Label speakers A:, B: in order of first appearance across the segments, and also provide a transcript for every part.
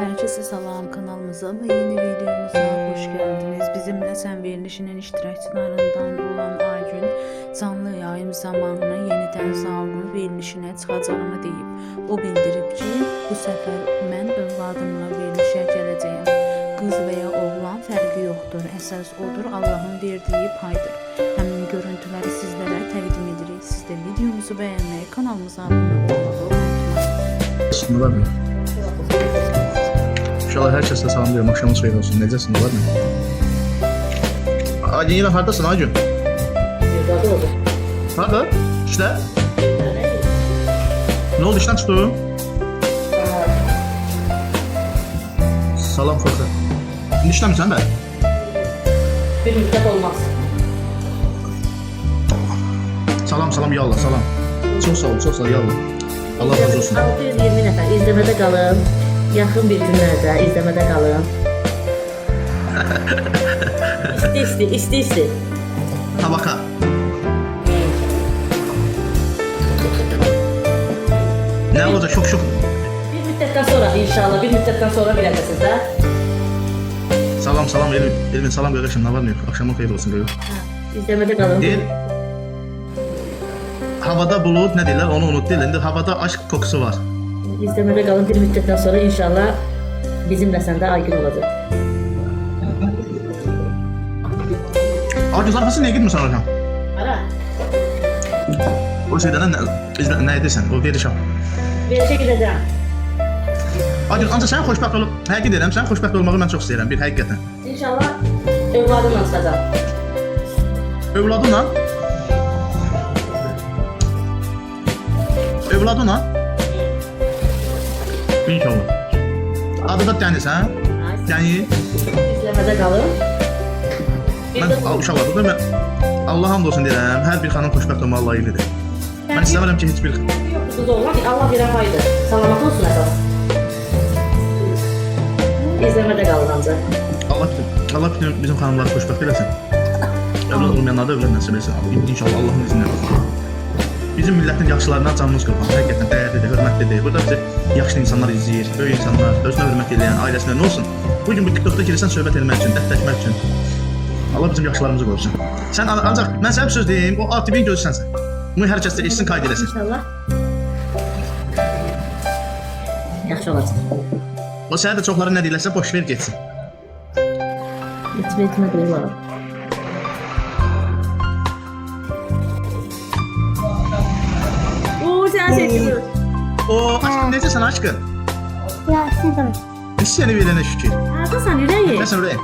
A: Herkese salam, kanalımıza ve yeni videomuza hoş geldiniz. Bizimle Sen verilişinin iştirakçılarından olan Aygün canlı yayım zamanı yeniden sağlığın verilişine çıkacağını deyip o bildirib ki bu sefer mən övladımla verilişe geleceğim. Kız veya oğlan fərqi yoxdur. Əsas odur Allah'ın verdiği paydır. Həmin görüntüləri sizlərə təqdim edirik. Siz də videomuzu beğenmeyi, kanalımıza abone olmağı unutmayın.
B: Sundular mı? İnşallah herkese salam diyorum. Akşamınız xeyir olsun. Necəsin? Var mı? Aygün yine haradasın Aygün?
C: Evladı oldu.
B: Harada? İşte. Ne oldu, işten çıktın? Salam Fırka. Şimdi işlemişsən be?
C: Bir müddet olmaz.
B: Salam yallah salam. Çok sağ ol yallah. Allah razı olsun.
C: 620 nəfər izləmədə qalın. Yaxın bir günlərdə izləmədə qalın. İsti.
B: Tabaka. Ne olacak? Şok.
C: Bir müddətdən sonra inşallah, bir müddətdən sonra biləcəksiniz də.
B: Salam Elvin salam qardaşım. Ne var ne yok? Akşamın xeyir olsun diyor.
C: İzləmədə qalın.
B: Deyir. Havada bulut ne deyirlər? Onu unut deyirlər. İndi havada aşk kokusu var.
C: İzləmədə qalın, bir müddətdən sonra inşallah bizimlə səndə Aygün olacaq.
B: Aygün zarfası niye gitmiyorsun Orhan?
C: Ara,
B: O şeyden ne edirsən? O verişəm.
C: verişə gedəcəm.
B: Aygün ancaq sən xoşbəxt olub, həqiqət deyirəm, sən xoşbəxt olmağı mən çox istəyirəm, bir həqiqətən.
C: İnşallah övladımla çıxacaq.
B: Övladınla? Övladınla? İnşallah. Adı da Dəniz, hə? Dəniz.
C: İzləmədə qalın.
B: Mən uşaq adı da mən Allah hamd olsun deyirəm, hər bir xanım xoşbəxt olmağı layiqlidir. Mən istəmirəm ki, heç bir...
C: Yoxdur, olmaz. Allah verən paydır. Salamat olsun əsas. İzləmədə qalın ancaq.
B: Allah bütün bizim xanımları xoşbəxt eləsin. Övlad olmayanlar da övlad nəsib etsin. İnşallah Allahın izni ilə. Bizim millətin yaxşılarına canımız qurban. Həqiqətən dəyərlidir, hörmətlidir. Burada bizi yaxşı insanlar izləyir, böyük insanlar, özünə hörmət edən, ailəsinə nə olsun. Bugün bu TikTokda girsən söhbət etmək üçün, dərdləşmək üçün. Allah bizim yaxşılarımızı qorusun. Sən ancaq mən sənə bir söz deyim, o ATV-nin gözüsənsən. Bunu hər kəs də eşitsin, qayd eləsin.
C: İnşallah. Yaxşı olacaq.
B: O sənə də çoxları nə deyirlərsə boş ver getsin.
C: Etmə deyirlər. Sen seçilir.
B: Aşkım necəsən aşkım?
D: Yaxşıdır.
B: Biz səni verənə şükür.
C: Haradasan ürəyi?
B: Nəsən ürəyim?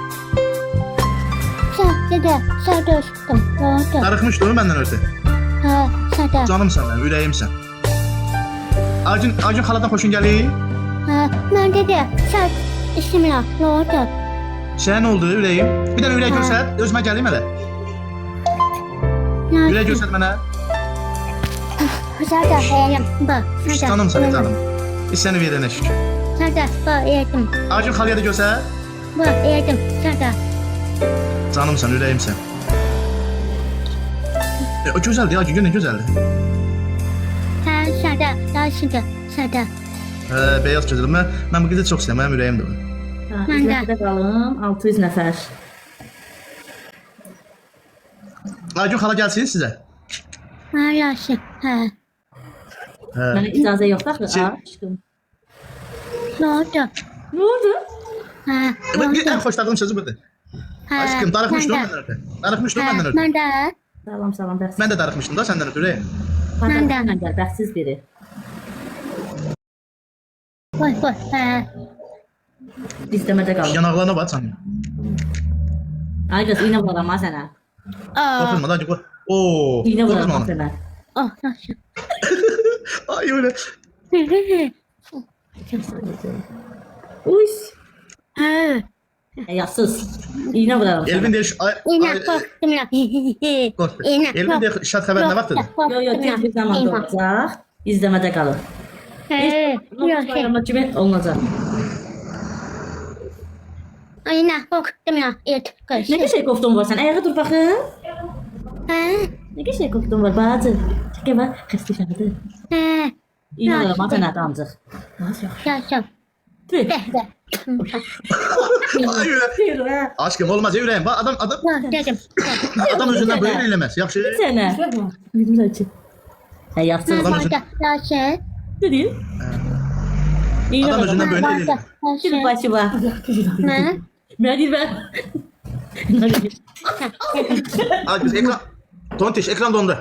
D: Sağ dostum. Oldu.
B: Darıxmışdı o məndən ötə.
D: Ha, sada.
B: Canımsan mənim, ürəyimsən. Aygün xaladan xoşun gəlir?
D: Ha, məndə də sağ işimlə. Oldu.
B: Sənə nə oldu ürəyim? Bir dənə ürək göstər, özümə gəlim hələ. Ürək göstər mənə.
D: Sada yerim. Bak.
B: Canımsan canım. Biz səni verənə şükür.
D: Sada. Bak yedim.
B: Aygün xalaya da göstər.
D: Bak yedim. Sada.
B: Canımsan, ürəyimsən. O gözəldir, Aygün, nə gözəldir.
D: Ha, sada. Yaxşıdır. Sada.
B: Beyaz gözəl. Mən bu qızı çox istəyirəm, mənim ürəyim də var.
C: İzləmədə qalın, 600 nəfər.
B: Aygün xala gəlsin sizə.
D: Ha, yaxşı. Ha.
C: Mənə icazə yoxdur axı. Aşkım.
D: Oldu.
C: Nə oldu?
D: Ha.
B: Ən xoşladığım sözü budur. Aşkım, darıxmışdım məndən ötə. Darıxmışdım məndən ötə.
D: Mən də.
C: Salam, bəxtsiz.
B: Mən də darıxmışdım da səndən ötə ürəyim.
C: Mən də. Bəxtsiz biri.
D: Boy. Ha.
C: İzləmədə qalın.
B: Yanaqlarına bax canım.
C: Ay qız, iynə vuraram ha sənə.
B: Qorxma da, qoy. Oo,
C: İynə
B: qorxma
C: vuraram ha
B: ona.
C: sənə.
D: Oh, yaxşı.
B: Ay öyle.
C: Uy.
D: Ha.
C: Yasız. İynə vuraram sənə.
B: Elvin deyir,
D: İğne korktum ya.
B: qorxma.
D: İğne.
B: Elvin deyir, şart xəbər nə vaxtdır?
C: Yo, tez bir zamanda olacaq. İzləmədə qalın. Novruz bayramı kimi olacaq.
D: İğne korktum ya. Et
C: Nə
D: kaç.
C: qəşəng qoftun var sən? Ayağa dur baxım.
D: Ha.
C: Nə qəşəng qoftun var bacı. Çəkə bax, xəstə şəhədə.
D: Ha.
C: İynə vuraram ha sənə ancaq.
D: Yaşam.
C: Tüh. Yürü ha.
B: Aşkım olmaz yüreğim. Bak adam
D: Yok dedim.
B: adam özündən böyle eylemez. Yaxşı.
C: Sene. Bilmem açı. Ha yapsın.
D: Ben
B: Adam
D: barda yaşı.
C: Ne diyeyim? İyi
B: Adam
C: bakalım.
B: özündən böyle
D: Barda
B: eylemez.
C: Şimdi
D: yaşı.
C: başı var.
D: Ne?
C: Ben değil ben.
B: Ay kız ekran. Tontiş ekran dondu.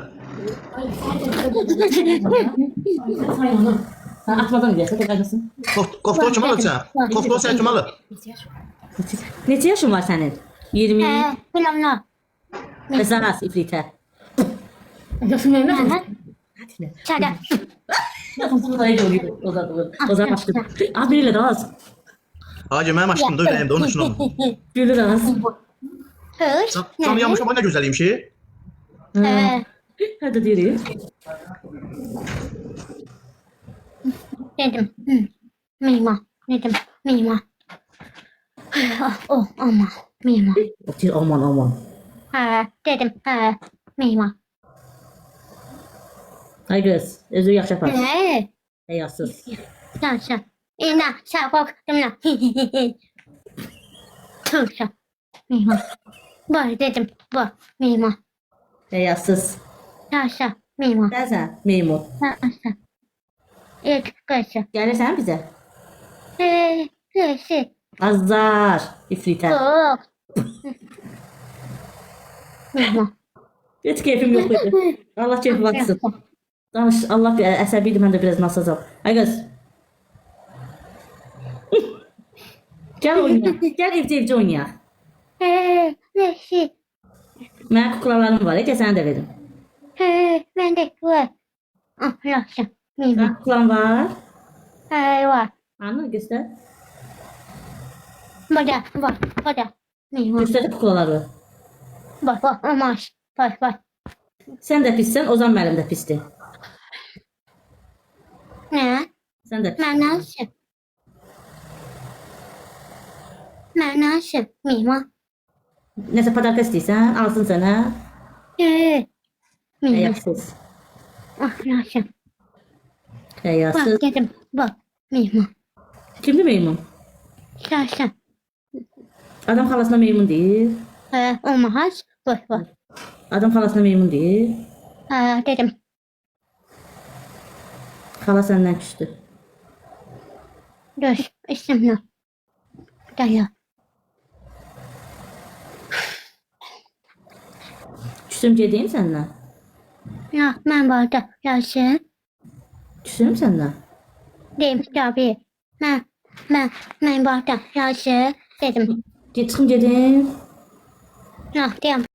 C: Ha, atmadan gidiyorsa tek acısın.
B: Kofta kim alır sen? Kofta sen kim alır?
C: Neçə yaşın var senin? 20.
D: Bilmem
C: Mesela az ifrite.
E: Yaşın neyine?
D: ne.
C: Hadi ne?
D: Çada.
C: O zaman başladı. Az biriyle daha az.
B: Hacı benim aşkım da yüreğimde onun için oldu.
C: Gülü de az.
D: Hır.
B: Tam yanmış ama ne güzeliyim şey.
C: Hadi diyelim.
D: Dedim. Mima. Dedim. Mima. Oh ama. Mima.
C: Otur aman aman.
D: Dedim. Mima.
C: Ay göz. Özü yaxşı yapar.
D: Ne?
C: Eyassız.
D: Yaşa. İna. Şapok. Demla. Yaşa. Mima. Var dedim. Var. Mima.
C: Eyassız.
D: Yaşa. Mima.
C: Dersen meymun.
D: Yaşa. İlk kaşı.
C: Gelirsen bize.
D: Kaşı.
C: Azar. İfrite.
D: Çok. Mima.
C: Hiç keyfim yok idi. Allah keyfi baksın. Danış, Allah bir əsəbiydi, mən də biraz nasacam. Ay qız. Gəl oynayaq. Gəl evcə oynayaq.
D: Kaşı.
C: Mənim kuklalarım var, gəl sənə də verim.
D: Ben de var. Yaşa. Mima.
C: Mənim kuklam var.
D: Var.
C: Anı göstər.
D: Burada. Var. Burada. Mima.
C: Göstər kuklaları.
D: Var. Amaş. Var.
C: Sən də pissən, Ozan müəllim də pisdir.
D: Ne?
C: Sən də pis.
D: Ben nasıl? Ben nasıl? Mima.
C: Nəsə padarka istəyirsən, alsın sənə.
D: Mima.
C: Əyaksız.
D: Yaşa.
C: Əyaksız.
D: Bak dedim. Bak. Mima.
C: Kimdir meymun?
D: Yaşa.
C: Adam xalasına meymun deyir.
D: Olmaz. Var.
C: Adam xalasına meymun deyir.
D: Dedim.
C: Xala səndən küstü.
D: Dur. İstemle. Daya.
C: Küstüm gedeyim səndən.
D: Ya ben burada. Yaşa.
C: Küstürüm səndən.
D: Dedim tabii. Ben burada. Yaşa. Dedim.
C: Çıxım gedim.
D: Ya dedim.